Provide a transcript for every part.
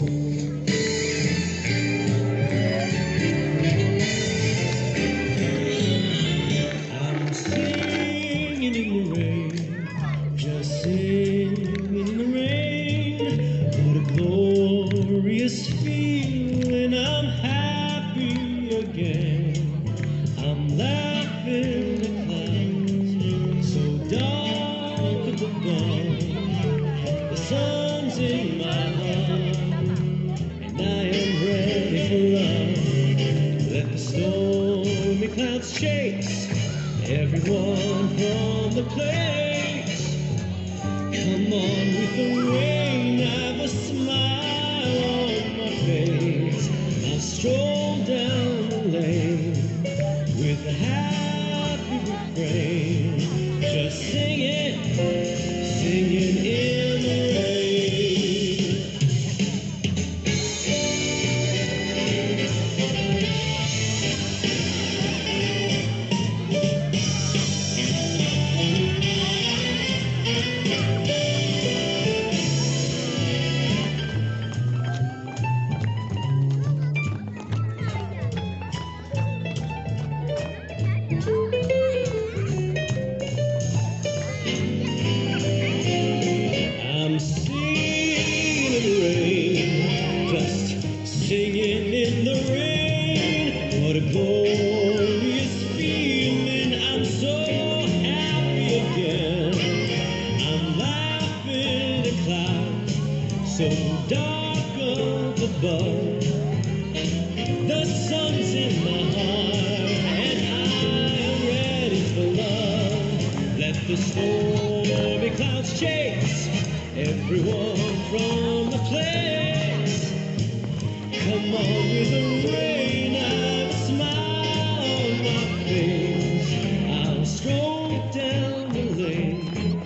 I'm singing in the rain, just singing in the rain. What a glorious feeling, I'm happy again. I'm laughing at clouds so dark up above. The sun's in my heart, and I am ready for love. Let the stormy clouds chase everyone from the place. Come on with the rain, I've a smile on my face. I'll stroll down the lane with a happy refrain, just singing, singing in the rain. I'm singing in the rain, just singing in the rain. What a glorious feeling, I'm so happy again. I'm laughing at clouds so dark up above. The sun's in my heart, and I'm ready for love. Let the stormy clouds chase everyone from the place. Come on with the rain, I've a smile on my face. I'll stroll down the lane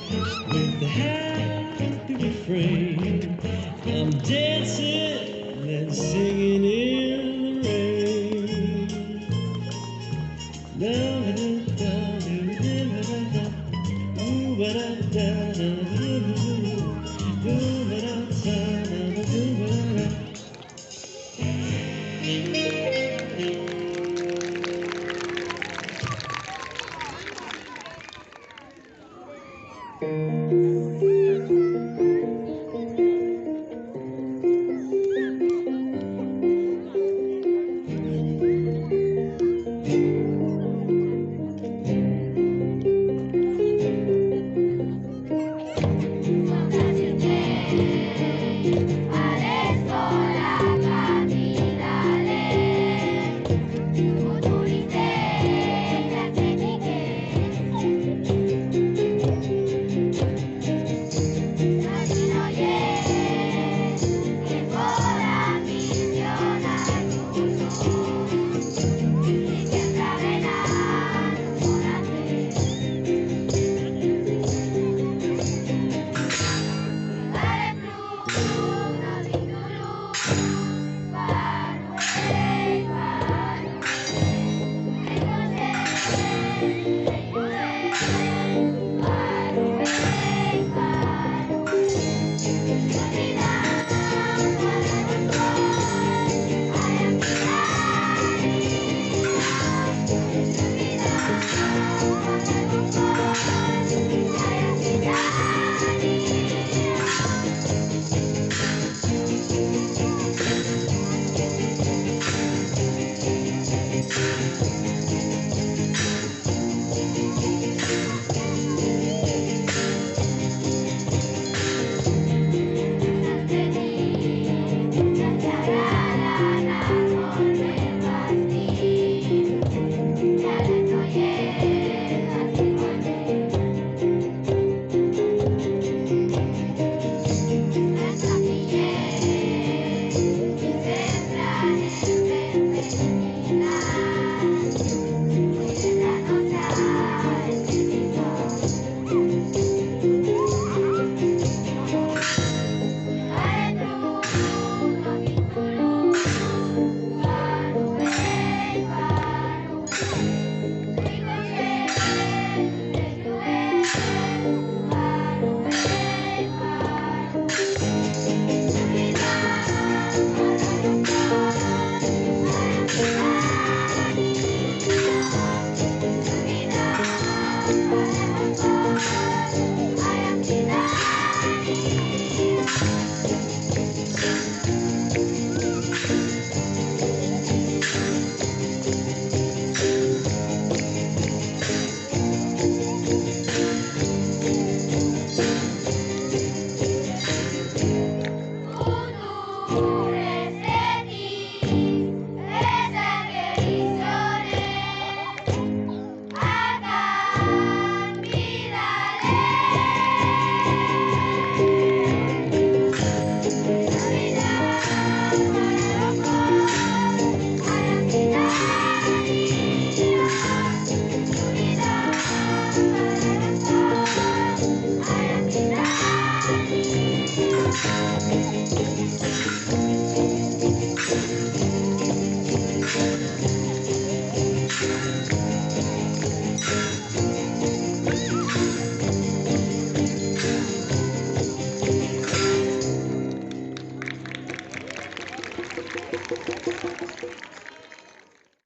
with the happy refrain. I'm dancing and singing in the rain. Da da da da da da. Ooh ba da da da da da. Ooh ba da da da da da.